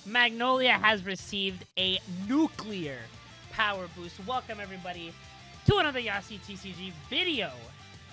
Magnolia has received a nuclear power boost. Welcome, everybody, to another Yasi TCG video.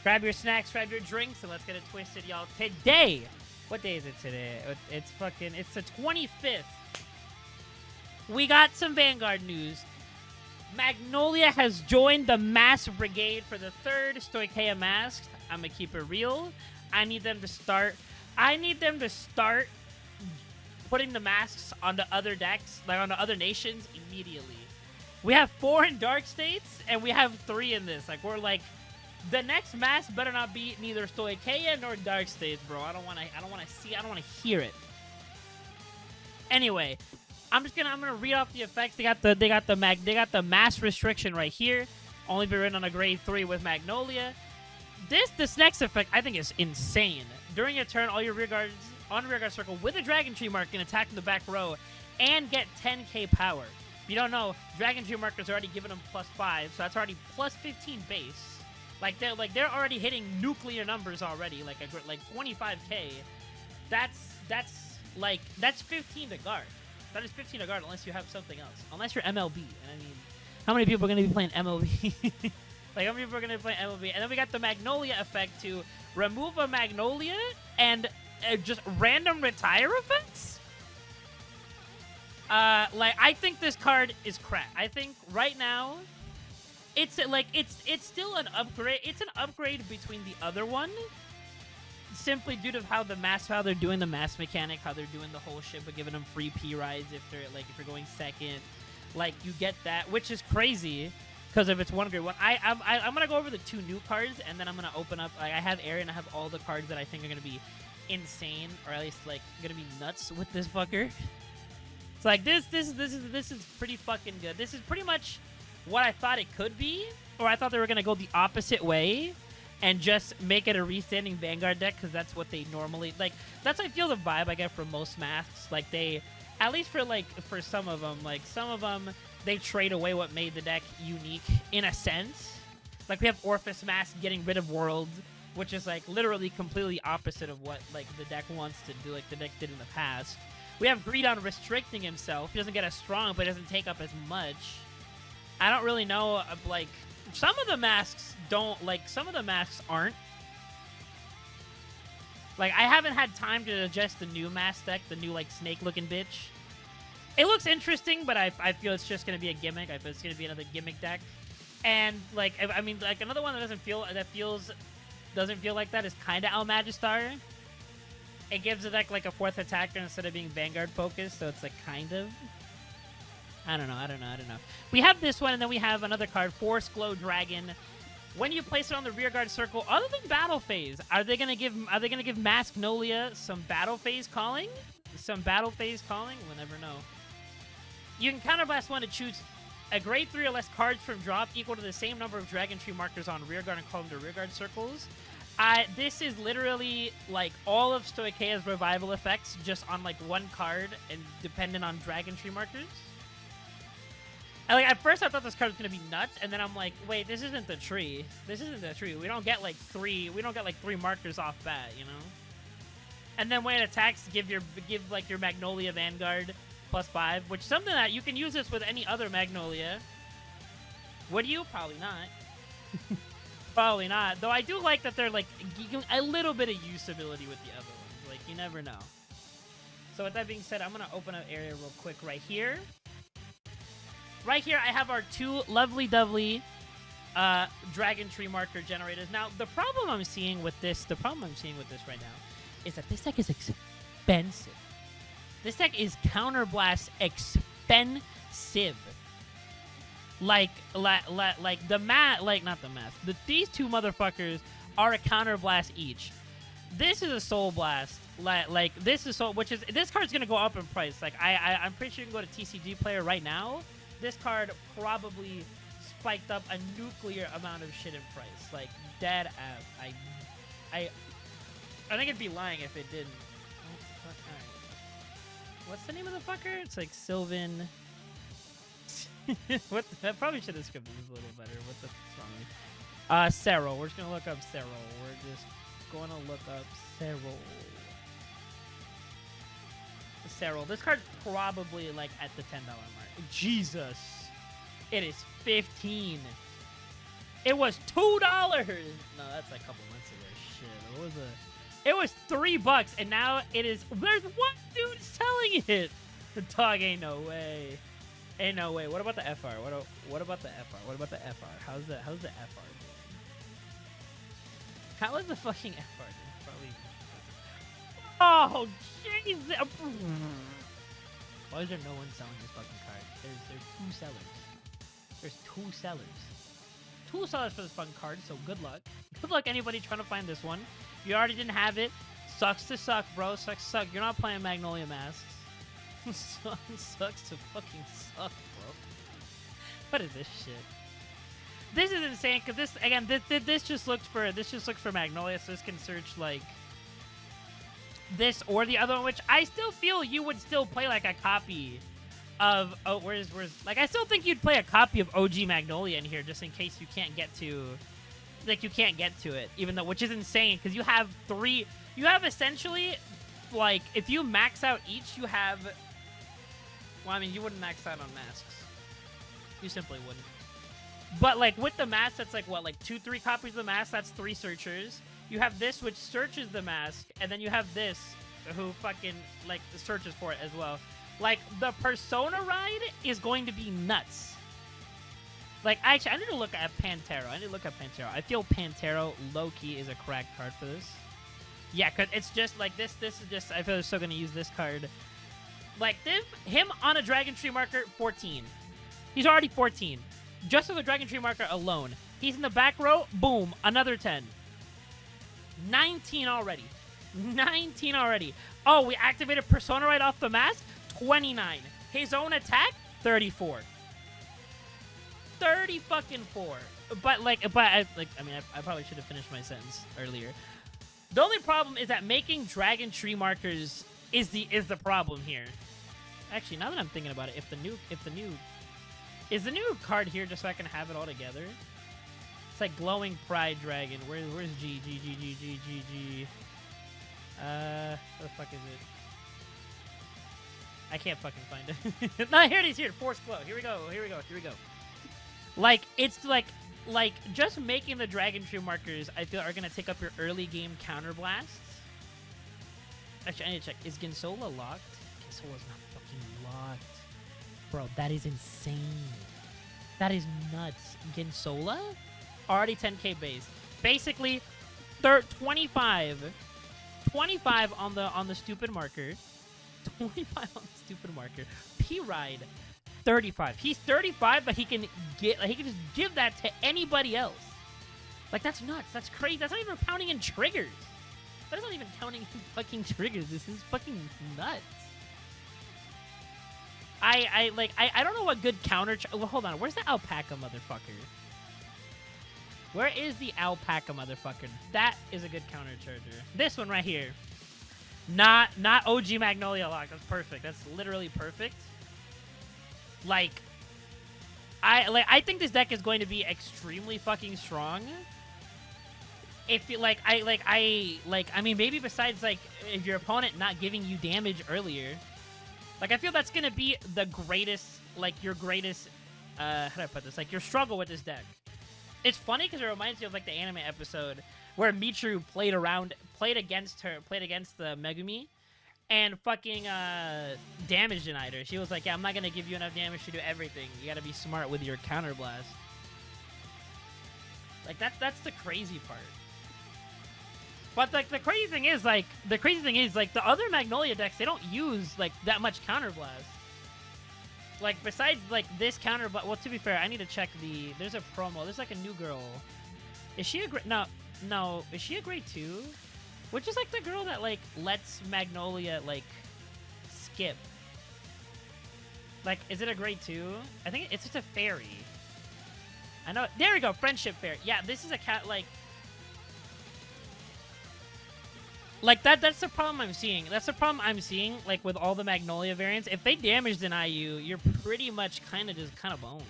Grab your snacks, grab your drinks, and let's get it twisted, y'all. Today, what day is it today? It's the 25th. We got some Vanguard news. Magnolia has joined the Mask Brigade for the third Stoicheia Masked. I'm gonna keep it real. I need them to start putting the masks onto other decks, like onto other nations immediately. We have 4 in Dark States, and we have 3 in this. Like, we're like, the next mask better not be neither Stoicheia nor Dark States, bro. I don't want to hear it. Anyway, I'm gonna read off the effects. They got the mass restriction right here. Only be written on a grade 3 with Magnolia. This next effect I think is insane. During your turn, all your rear guards on the rear guard circle with a Dragon Tree mark can attack from the back row and get 10k power. If you don't know, Dragon Tree markers already giving them +5, so that's already +15 base. They're already hitting nuclear numbers already, like 25k. That's 15 to guard. That is 15 to guard unless you have something else. Unless you're MLB, and I mean, how many people are going to be playing MLB? Like, how many people are going to be playing MLB? And then we got the Magnolia effect to remove a Magnolia and just random retire effects. I think this card is crap. I think right now, it's still an upgrade. It's an upgrade between the other one, simply due to how they're doing the mass mechanic, how they're doing the whole shit, but giving them free P rides if you're going second, you get that, which is crazy because if it's one grade one. I'm gonna go over the 2 new cards, and then I'm gonna open up. I have Aaron. And I have all the cards that I think are gonna be insane, or at least gonna be nuts with this fucker. It's this is pretty fucking good. This is pretty much what I thought it could be, or I thought they were gonna go the opposite way and just make it a restanding Vanguard deck, because that's what they normally that's I feel the vibe I get from most masks. They, at least for some of them, they trade away what made the deck unique in a sense. We have Orphis Mask getting rid of Worlds, which is literally completely opposite of what the deck wants to do, the deck did in the past. We have Greedon restricting himself. He doesn't get as strong, but he doesn't take up as much. I don't really know, some of the masks don't, some of the masks aren't. I haven't had time to adjust the new mask deck, the new, snake-looking bitch. It looks interesting, but I feel it's just going to be a gimmick. I feel it's going to be another gimmick deck. And, I mean, another one that doesn't feel like that is kind of Almagistar. It gives the deck, a 4th attacker instead of being Vanguard focused, so it's, kind of... I don't know. We have this one, and then we have another card, Force Glow Dragon. When you place it on the rear guard circle, other than battle phase, are they gonna give Magnolia some battle phase calling? We'll never know. You can counterblast one to choose a grade 3 or less cards from drop equal to the same number of Dragon Tree markers on rear guard and call them to rear guard circles. This is literally all of Stoicheia's revival effects just on one card and dependent on Dragon Tree markers. At first I thought this card was gonna be nuts, and then I'm like, wait, this isn't the tree. We don't get 3 markers off bat, you know? And then when it attacks, give your Magnolia Vanguard +5, which is something that you can use this with any other Magnolia. Would you? Probably not. Probably not. Though I do like that they're a little bit of usability with the other ones. You never know. So with that being said, I'm gonna open up area real quick right here. Right here, I have our 2 lovely Dragon Tree marker generators. Now, the problem I'm seeing with this right now is that this deck is expensive. This deck is counterblast expensive. These 2 motherfuckers are a counterblast each. This is a soul blast. This card's gonna go up in price. I'm pretty sure you can go to TCG Player right now. This card probably spiked up a nuclear amount of shit in price. Dead ass. I think it'd be lying if it didn't. What the fuck? Alright. What's the name of the fucker? It's Sylvan. I probably should have scripted this a little better. What the fuck's wrong with me? Serral. We're just gonna look up Serral. We're just gonna look up Serral. Serral. This card's probably like at the $10 mark. Jesus. It is 15. It was $2. No, that's like a couple months ago. Shit. What was it? It was $3, and now it is. There's one dude selling it. The dog ain't no way. Ain't no way. What about the FR? What about the FR? What about the FR? How's the FR doing? How is the fucking FR doing? Probably. Oh, jeez. Why is there no one selling this fucking card? There's two sellers. There's two sellers. Two sellers for this fucking card, so good luck. Good luck anybody trying to find this one. If you already didn't have it, sucks to suck, bro. Sucks to suck. You're not playing Magnolia Masques. Sucks to fucking suck, bro. What is this shit? This is insane, because this, again, this just looked for Magnolia, so this can search, like, this or the other one, which I still feel you would still play, like, a copy of, oh, where's, like, I still think you'd play a copy of OG Magnolia in here, just in case you can't get to, like, you can't get to it, even though, which is insane, because you have essentially, like, if you max out each, you have, well, I mean, you wouldn't max out on masks. You simply wouldn't. But, like, with the mask, that's, like, what, like, 2-3 copies of the mask, that's 3 searchers. You have this, which searches the mask, and then you have this, who fucking, like, searches for it as well. Like, the Persona ride is going to be nuts. Like, actually, I need to look at Pantero. I feel Pantero, low-key, is a cracked card for this. Yeah, because it's just, like, this is just, I feel they're still going to use this card. Like, him on a Dragon Tree marker, 14. He's already 14. Just with the Dragon Tree marker alone. He's in the back row, boom, another 10. 19 already. 19 already. Oh, we activated Persona right off the mask? 29. His own attack? 34. 30 fucking 4. But, I probably should have finished my sentence earlier. The only problem is that making Dragon Tree markers is the problem here. Actually, now that I'm thinking about it, is the new card here just so I can have it all together? It's like Glowing Pride Dragon. Where's G? Where the fuck is it? I can't fucking find it. No, here it is. Here, Force Glow. Here we go. Like, it's like just making the Dragon Tree markers, I feel, are gonna take up your early game counterblasts. Actually, I need to check. Is Gensola locked? Gensola's not fucking locked. Bro, that is insane. That is nuts. Gensola? Already 10k base. Basically, 25 on the stupid marker. 25 on the stupid marker. P-Ride, 35. He's 35, but he can just give that to anybody else. Like, that's nuts. That's crazy. That's not even counting in triggers. That is not even counting in fucking triggers. This is fucking nuts. I don't know what good counter... Well, hold on. Where's the alpaca motherfucker? Where is the alpaca motherfucker? That is a good counter charger. This one right here. Not OG Magnolia lock. That's perfect. That's literally perfect. I think this deck is going to be extremely fucking strong. If you I mean, maybe besides, like, if your opponent not giving you damage earlier. Like, I feel that's going to be the greatest, like, your greatest, how do I put this? Like, your struggle with this deck. It's funny because it reminds me of, like, the anime episode where Michiru played against the Megumi, and fucking, damage denied her. She was like, yeah, I'm not going to give you enough damage to do everything. You got to be smart with your counterblast. Like, that's the crazy part. But, like, the crazy thing is, like, the other Magnolia decks, they don't use, like, that much counterblast. Like, besides, like, this counterblast... Well, to be fair, I need to check the... There's a promo. There's, like, a new girl. Is she a grade... No. Is she a grade 2? Which is, like, the girl that, like, lets Magnolia, like, skip. Like, is it a grade 2? I think it's just a fairy. I know... There we go. Friendship Fairy. Yeah, this is a cat, like... Like, that's the problem I'm seeing. That's the problem I'm seeing, like, with all the Magnolia variants. If they damage deny you, you're pretty much kind of boned.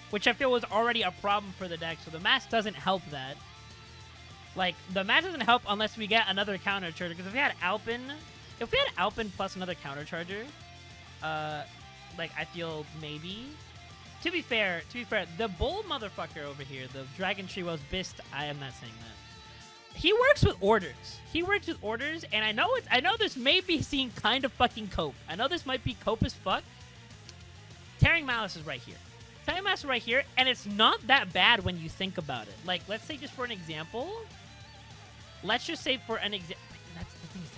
Which I feel was already a problem for the deck, so the mask doesn't help that. Like, the mask doesn't help unless we get another counter trigger, because if we had Alpin, If we had Alpin plus another countercharger, like I feel maybe. To be fair, the bull motherfucker over here, the Dragon Tree Wells Bist, I am not saying that. He works with orders. And I know this may be seen kind of fucking cope. I know this might be cope as fuck. Tearing Malice is right here. Tearing Malice is right here, and it's not that bad when you think about it. Like, let's say just for an example. Let's just say for an example. That's the thing is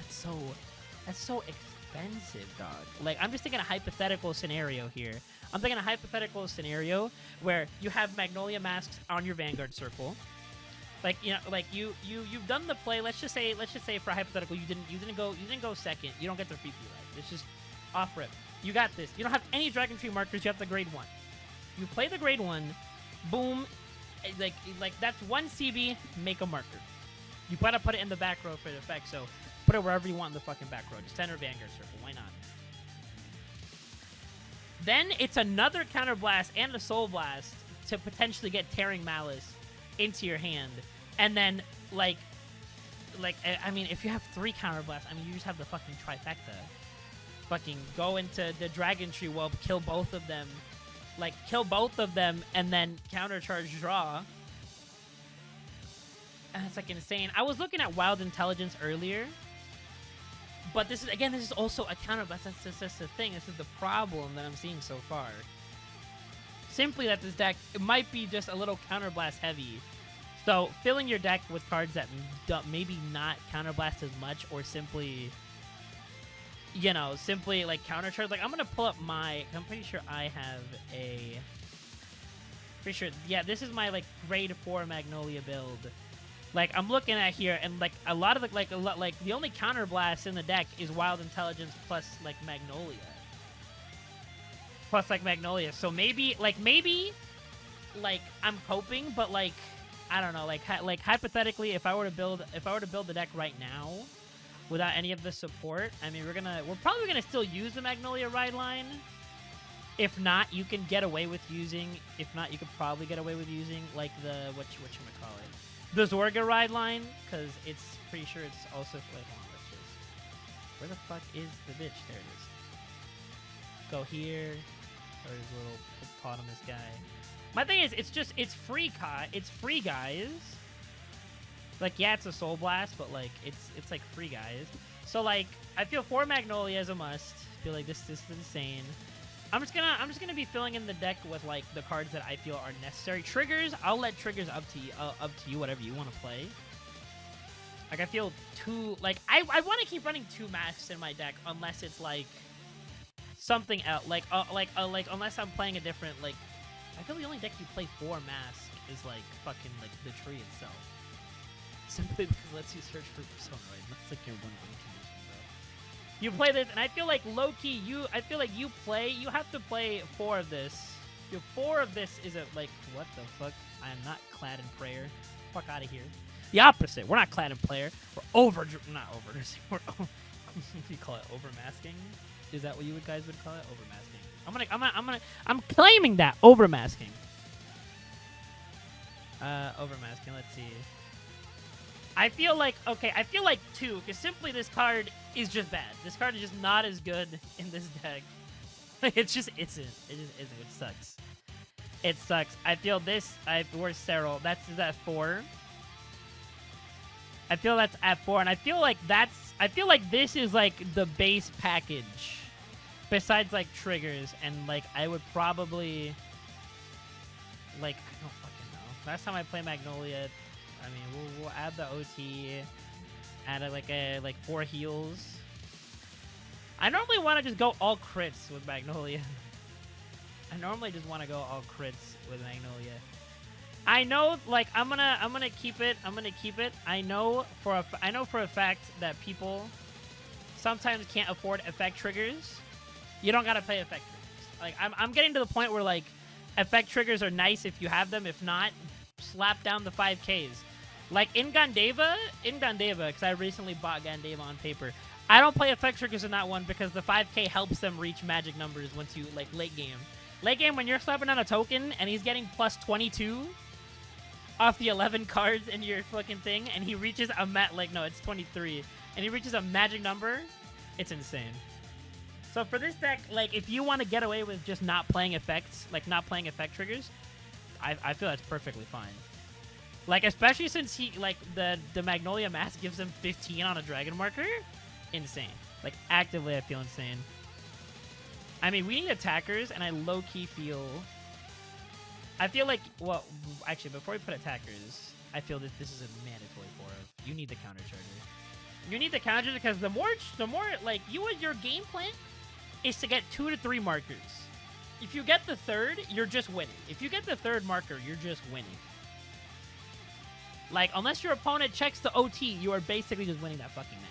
that's so expensive, dog. Like, I'm just thinking a hypothetical scenario here. I'm thinking a hypothetical scenario where you have Magnolia Masques on your Vanguard circle. Like, you know, like you've done the play. Let's just say for a hypothetical, you didn't go second. You don't get the free P right. It's just off rip. You got this. You don't have any Dragon Tree markers. You have the grade 1. You play the grade 1. Boom. Like that's 1 CB. Make a marker. You gotta put it in the back row for the effect. So put it wherever you want in the fucking back row. Just center Vanguard circle. Why not? Then it's another Counter Blast and a Soul Blast to potentially get Tearing Malice into your hand. And then, like, I mean, if you have 3 Counter Blasts, I mean, you just have the fucking trifecta. Fucking go into the Dragon Tree Well, kill both of them. Like, kill both of them, and then countercharge draw. And it's, like, insane. I was looking at Wild Intelligence earlier. But this is also a counter blast. That's the thing. This is the problem that I'm seeing so far. Simply that this deck, it might be just a little counter blast heavy. So filling your deck with cards that maybe not counter blast as much, or simply, you know, like counter charge. Like I'm gonna pull up my. I'm pretty sure I have a. Pretty sure, yeah. This is my like grade 4 Magnolia build. Like, I'm looking at here, and, like, a lot of the, like, the only counterblast in the deck is Wild Intelligence plus, like, Magnolia. So maybe, I'm coping, but, like, I don't know, like hypothetically, if I were to build the deck right now, without any of the support, I mean, we're probably gonna still use the Magnolia ride line. If not, you can get away with using, you could probably get away with using, like, the, whatchamacallit, the Zorga ride line, because it's pretty sure it's also, wait, hold on, let's just, where the fuck is the bitch? There it is. Go here, or his little hippopotamus guy. My thing is, it's free, guys. Like, yeah, it's a Soul Blast, but, like, it's like free, guys. So, like, I feel 4 Magnolia is a must. I feel like this is insane. I'm just gonna be filling in the deck with like the cards that I feel are necessary. Triggers, I'll let triggers up to you, whatever you want to play. Like I feel like I want to keep running 2 masks in my deck unless it's like something else, like unless I'm playing a different, like, I feel the only deck you play 4 masks is like fucking like the tree itself. Simply because it lets you search for persona, right? That's like your 1-1 condition, bro. You play this, and I feel like low-key, you have to play 4 of this. 4 of this is like, what the fuck? I am not clad in prayer. Fuck out of here. The opposite. We're not clad in prayer. We're not overdressing. We're you call it overmasking? Is that what you guys would call it? Overmasking. I'm claiming that overmasking. Overmasking. Let's see. I feel like 2, because simply this card is just bad. This card is just not as good in this deck. It just isn't. It just isn't. It sucks. It sucks. I feel this. Where's Serral? That's at 4. I feel that's at 4, and I feel like this is like the base package. Besides like triggers, and like I would probably like, I don't fucking know. Last time I played Magnolia, I mean, we'll add the OT, add like 4 heals. I normally want to just go all crits with Magnolia. I normally just want to go all crits with Magnolia. I know, like, I'm gonna keep it. I know for a fact that people sometimes can't afford effect triggers. You don't gotta pay effect triggers. Like, I'm getting to the point where like effect triggers are nice if you have them. If not, slap down the 5Ks. Like in Gandeva, because I recently bought Gandeva on paper. I don't play effect triggers in that one because the 5K helps them reach magic numbers once you, like, late game. Late game, when you're slapping on a token and he's getting plus 22 off the 11 cards in your fucking thing, and he reaches a it's 23, and he reaches a magic number, It's insane. So for this deck, like, if you want to get away with just not playing effects, like not playing effect triggers, I feel that's perfectly fine. Like, especially since he, like, the Magnolia Mask gives him 15 on a Dragon Marker. Insane. Like, actively, I feel insane. I mean, we need attackers, and I low-key feel... I feel like, well, actually, before we put attackers, I feel that this is a mandatory for it. You need the counter charger. You need the counter charger because the more, like, your game plan is to get 2 to 3 markers. If you get the third, you're just winning. If you get the third marker, you're just winning. Like, unless your opponent checks the OT, you are basically just winning that fucking match.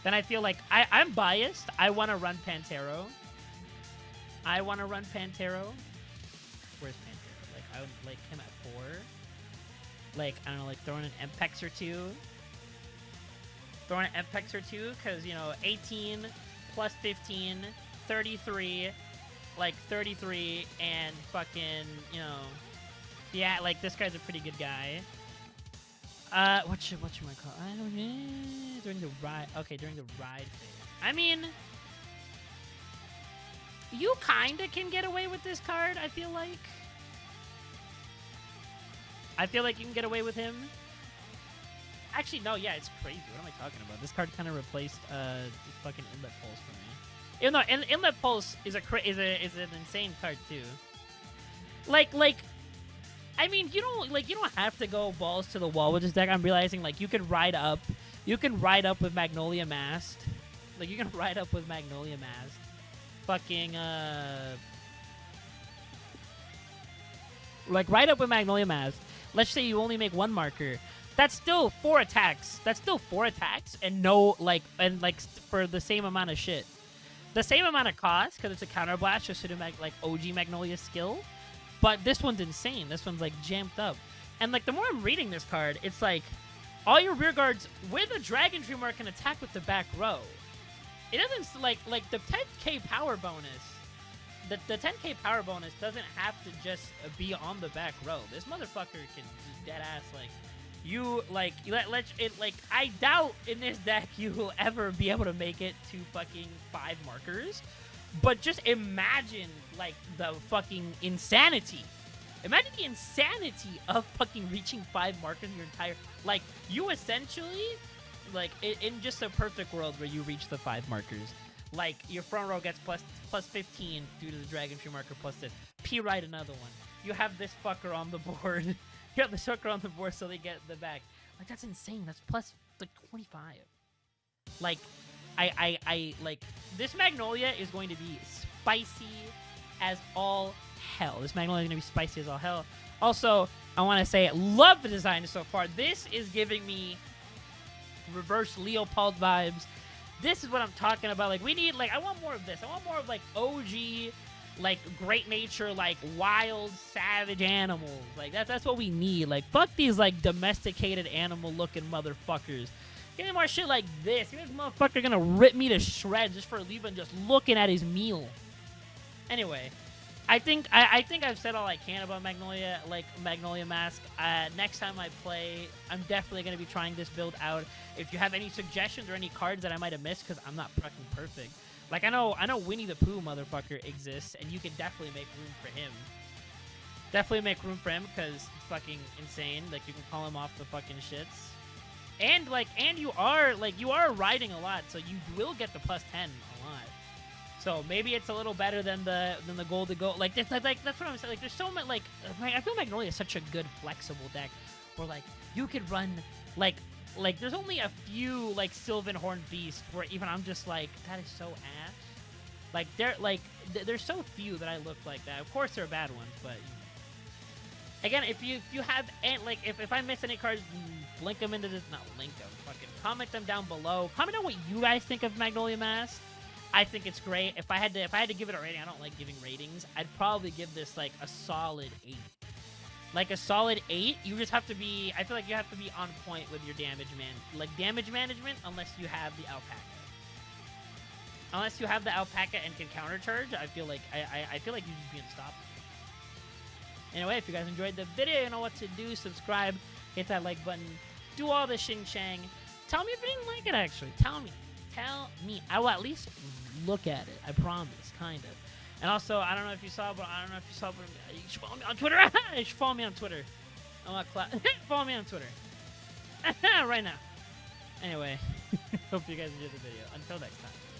Then I feel like I'm biased. I want to run Pantero. Where's Pantero? Like, I would like him at 4. Like, I don't know, like throwing an Mpex or 2. Because, you know, 18 plus 15, 33, like 33, and fucking, you know, yeah, like this guy's a pretty good guy. What should I call? I don't know. During the ride. Okay, during the ride phase. I mean, you kinda can get away with this card. I feel like you can get away with him. Actually, no. Yeah, it's crazy. What am I talking about? This card kind of replaced the fucking Inlet Pulse for me. Even though Inlet Pulse is an insane card too. Like. I mean, you don't have to go balls to the wall with this deck. I'm realizing, like, you can ride up with Magnolia Masques. Like, you can ride up with Magnolia Masques. Fucking, like, ride up with Magnolia Masques. Let's say you only make 1 marker. That's still 4 attacks. And no, like, for the same amount of shit. The same amount of cost, because it's a counterblast, just to do, like, OG Magnolia skill. But this one's insane. This one's, like, jammed up. And, like, the more I'm reading this card, it's like, all your rear guards with a Dragon Tree Mark can attack with the back row. It doesn't, like the 10k power bonus. The 10k power bonus doesn't have to just be on the back row. This motherfucker can just dead-ass, like, I doubt in this deck you will ever be able to make it to fucking 5 markers. But just imagine, like, the fucking insanity. Imagine the insanity of fucking reaching 5 markers in your entire... Like, you essentially, like, in just a perfect world where you reach the 5 markers, like, your front row gets plus 15 due to the Dragon Tree Marker plus this. P-Ride another one. You have this fucker on the board. You have the sucker on the board so they get the back. Like, that's insane. That's plus, like, 25. Like... I like, this Magnolia is going to be spicy as all hell. This Magnolia is going to be spicy as all hell. Also, I want to say, love the design so far. This is giving me reverse Leopold vibes. This is what I'm talking about. Like, we need, like, I want more of this. I want more of, like, OG, like, great nature, like, wild, savage animals. Like, that's what we need. Like, fuck these, like, domesticated animal-looking motherfuckers. Give me more shit like this. This motherfucker gonna rip me to shreds just for leaving just looking at his meal. Anyway, I think I've said all I can about Magnolia, like Magnolia Mask. Next time I play, I'm definitely gonna be trying this build out. If you have any suggestions or any cards that I might have missed, because I'm not fucking perfect. Like, I know Winnie the Pooh motherfucker exists, and you can definitely make room for him. Definitely make room for him, because it's fucking insane. Like, you can call him off the fucking shits. And, like, you are riding a lot, so you will get the plus 10 a lot. So maybe it's a little better than the gold to go. Like, that's what I'm saying. Like, there's so much, like, I feel Magnolia is such a good flexible deck where, like, you could run, like there's only a few, like, Sylvan Horned Beast where even I'm just like, that is so ass. Like, there's so few that I look like that. Of course, there are bad ones, but, you know. Again, if you have, like, if I miss any cards, link them into this, not link them, fucking comment them down below. Comment on what you guys think of Magnolia Mask. I think it's great. If I had to give it a rating, I don't like giving ratings. I'd probably give this, like, a solid 8. Like, a solid 8. You just have to be, I feel like you have to be on point with your damage management, unless you have the alpaca. Unless you have the alpaca and can counter charge, I feel like you just be unstoppable. Anyway, if you guys enjoyed the video, you know what to do. Subscribe, hit that like button, do all the shing shang. Tell me if you didn't like it, actually. Tell me. tell me. I will at least look at it. I promise, kind of. And also, I don't know if you saw, but you should follow me on Twitter. You should follow me on Twitter. I want follow me on Twitter right now. Anyway, hope you guys enjoyed the video. Until next time.